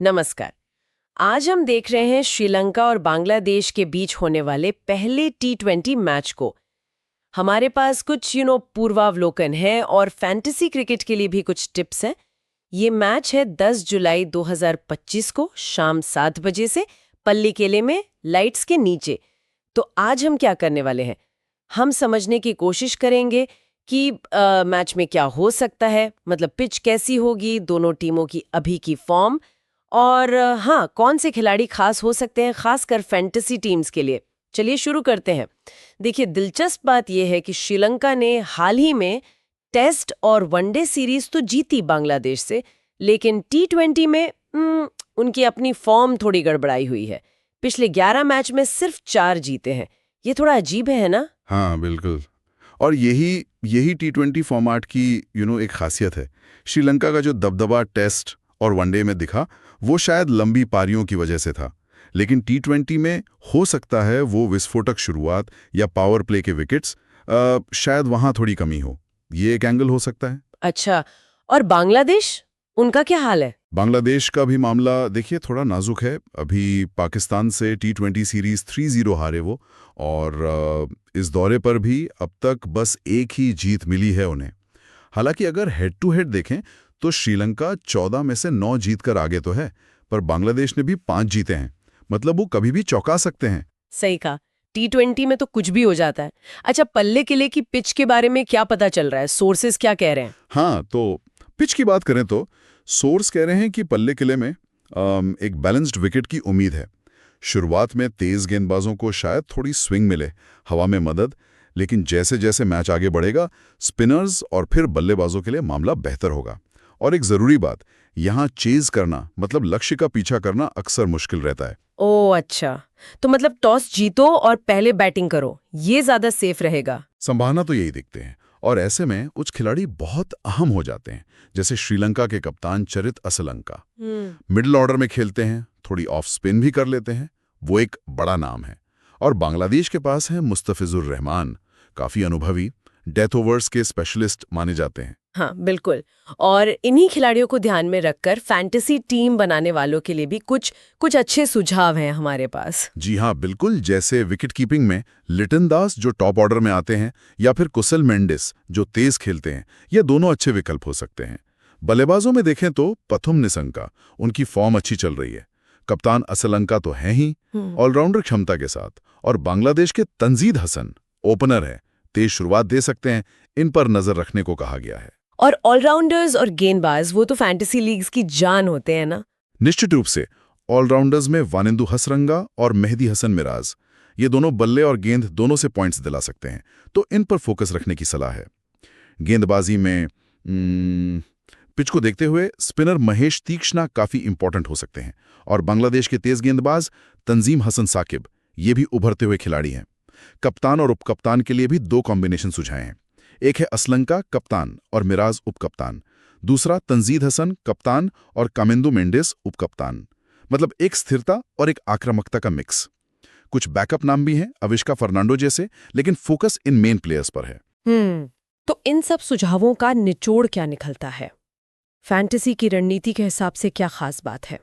नमस्कार। आज हम देख रहे हैं श्रीलंका और बांग्लादेश के बीच होने वाले पहले टी20 मैच को। हमारे पास कुछ पूर्वावलोकन है और फैंटेसी क्रिकेट के लिए भी कुछ टिप्स हैं। ये मैच है 10 जुलाई 2025 को शाम 7 बजे से पल्लीकेले में लाइट्स के नीचे। तो आज हम क्या करने वाले हैं, हम समझने की कोशिश करेंगे कि मैच में क्या हो सकता है, मतलब पिच कैसी होगी, दोनों टीमों की अभी की फॉर्म और हाँ, कौन से खिलाड़ी खास हो सकते हैं, खासकर फैंटेसी टीम्स के लिए। चलिए शुरू करते हैं। देखिए, दिलचस्प बात यह है कि श्रीलंका ने हाल ही में टेस्ट और वनडे सीरीज तो जीती बांग्लादेश से, लेकिन टी20 में उनकी अपनी फॉर्म थोड़ी गड़बड़ाई हुई है। पिछले 11 मैच में सिर्फ 4 जीते हैं। ये थोड़ा अजीब है ना? हाँ, बिल्कुल। और यही टी20 फॉर्मेट की एक खासियत है। श्रीलंका का जो दबदबा टेस्ट और वनडे में दिखा, वो शायद लंबी पारियों की वजह से था, लेकिन टी20 में हो सकता है वो विस्फोटक शुरुआत या पावर प्ले के विकेट्स, शायद वहां थोड़ी कमी हो। ये एक एंगल हो सकता है। अच्छा, और बांग्लादेश, उनका क्या हाल है? बांग्लादेश का भी मामला देखिए थोड़ा नाजुक है। अभी पाकिस्तान से टी20 सीरीज 3-0 हारे वो, और इस दौरे पर भी अब तक बस एक ही जीत मिली है उन्हें। हालांकि अगर हेड टू हेड देखें तो श्रीलंका 14 में से 9 जीत कर आगे तो है, पर बांग्लादेश ने भी 5 जीते हैं। मतलब वो कभी भी चौंका सकते हैं। सही कहा, टी20 में तो कुछ भी हो जाता है। अच्छा, पल्ले किले की पिच के बारे में क्या पता चल रहा है? सोर्सेज क्या कह रहे हैं? हाँ, तो पिच की बात करें तो सोर्स कह रहे हैं कि पल्ले किले में एक बैलेंस्ड विकेट की उम्मीद है। शुरुआत में तेज गेंदबाजों को शायद थोड़ी स्विंग मिले, हवा में मदद, लेकिन जैसे जैसे मैच आगे बढ़ेगा स्पिनर्स और फिर बल्लेबाजों के लिए मामला बेहतर होगा। और एक जरूरी बात, यहाँ चेज करना मतलब लक्ष्य का पीछा करना अक्सर मुश्किल रहता है। ओह अच्छा, तो मतलब टॉस जीतो और पहले बैटिंग करो, ये ज्यादा सेफ रहेगा। संभावना तो यही दिखते हैं, और ऐसे में कुछ खिलाड़ी बहुत अहम हो जाते हैं, जैसे श्रीलंका के कप्तान चरित असलंका। मिडिल ऑर्डर में खेलते हैं, थोड़ी ऑफ स्पिन भी कर लेते हैं, वो एक बड़ा नाम है। और बांग्लादेश के पास है मुस्तफिजुर रहमान, काफी अनुभवी, डेथ ओवर्स के स्पेशलिस्ट माने जाते हैं। हाँ बिल्कुल, और इन्हीं खिलाड़ियों को ध्यान में रखकर फैंटेसी टीम बनाने वालों के लिए भी कुछ कुछ अच्छे सुझाव हैं हमारे पास। जी हाँ, बिल्कुल। जैसे विकेट कीपिंग में लिटन दास जो टॉप ऑर्डर में आते हैं, या फिर कुशल मेंडिस जो तेज खेलते हैं, ये दोनों अच्छे विकल्प हो सकते हैं। बल्लेबाजों में देखें तो पथुम निसंका, उनकी फॉर्म अच्छी चल रही है। कप्तान असलंका तो है ही ऑलराउंडर क्षमता के साथ, और बांग्लादेश के तंजीद हसन ओपनर है, तेज शुरुआत दे सकते हैं। इन पर नजर रखने को कहा गया है। और ऑलराउंडर्स और गेंदबाज वो तो फैंटेसी लीग्स की जान होते हैं ना? निश्चित रूप से। ऑलराउंडर्स में वानिंदु हसरंगा और मेहदी हसन मिराज, ये दोनों बल्ले और गेंद दोनों से पॉइंट्स दिला सकते हैं, तो इन पर फोकस रखने की सलाह है। गेंदबाजी में पिच को देखते हुए स्पिनर महेश तीक्ष्णा काफी इंपॉर्टेंट हो सकते हैं, और बांग्लादेश के तेज गेंदबाज तंजीम हसन साकिब, ये भी उभरते हुए खिलाड़ी हैं। कप्तान और उपकप्तान के लिए भी 2 कॉम्बिनेशन सुझाए हैं। एक है असलंका कप्तान और मिराज उपकप्तान, दूसरा तंजीद हसन कप्तान और कामेंदु मेंडिस उपकप्तान। मतलब एक स्थिरता और एक आक्रामकता का मिक्स। कुछ बैकअप नाम भी हैं, अविष्का फर्नांडो जैसे, लेकिन फोकस इन मेन प्लेयर्स पर है। तो इन सब सुझावों का निचोड़ क्या निकलता है? फैंटेसी की रणनीति के हिसाब से क्या खास बात है?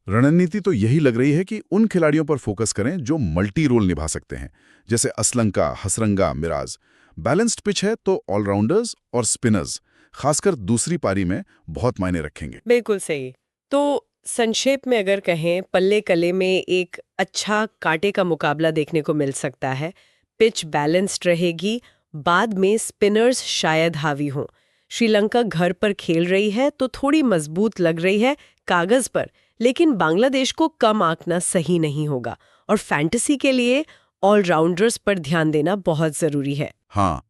रणनीति तो यही लग रही है कि उन खिलाड़ियों पर फोकस करें जो मल्टी रोल निभा सकते हैं, जैसे असलंका, हसरंगा, मिराज। बैलेंस्ड पिच है तो ऑलराउंडर्स और स्पिनर्स, खासकर दूसरी पारी में, बहुत मायने रखेंगे। बिल्कुल सही। तो संक्षेप में अगर कहें, पल्ले कले में एक अच्छा कांटे का मुकाबला देखने को मिल सकता है। पिच बैलेंस्ड रहेगी, बाद में स्पिनर्स शायद हावी हों। श्रीलंका घर पर खेल रही है तो थोड़ी मजबूत लग रही है कागज पर, लेकिन बांग्लादेश को कम आंकना सही नहीं होगा। और फैंटेसी के लिए ऑलराउंडर्स पर ध्यान देना बहुत जरूरी है। हाँ,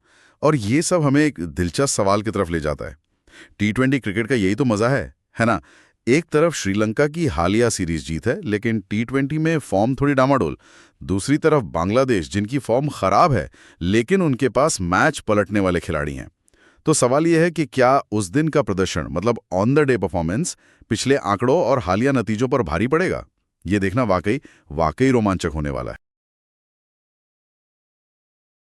और ये सब हमें एक दिलचस्प सवाल की तरफ ले जाता है। टी20 क्रिकेट का यही तो मजा है ना? एक तरफ श्रीलंका की हालिया सीरीज जीत है, लेकिन टी20 में फॉर्म थोड़ी डामाडोल। दूसरी तरफ बांग्लादेश, जिनकी फॉर्म खराब है, लेकिन उनके पास मैच पलटने वाले खिलाड़ी हैं। तो सवाल यह है कि क्या उस दिन का प्रदर्शन, मतलब ऑन द डे परफॉर्मेंस, पिछले आंकड़ों और हालिया नतीजों पर भारी पड़ेगा? ये देखना वाकई रोमांचक होने वाला है।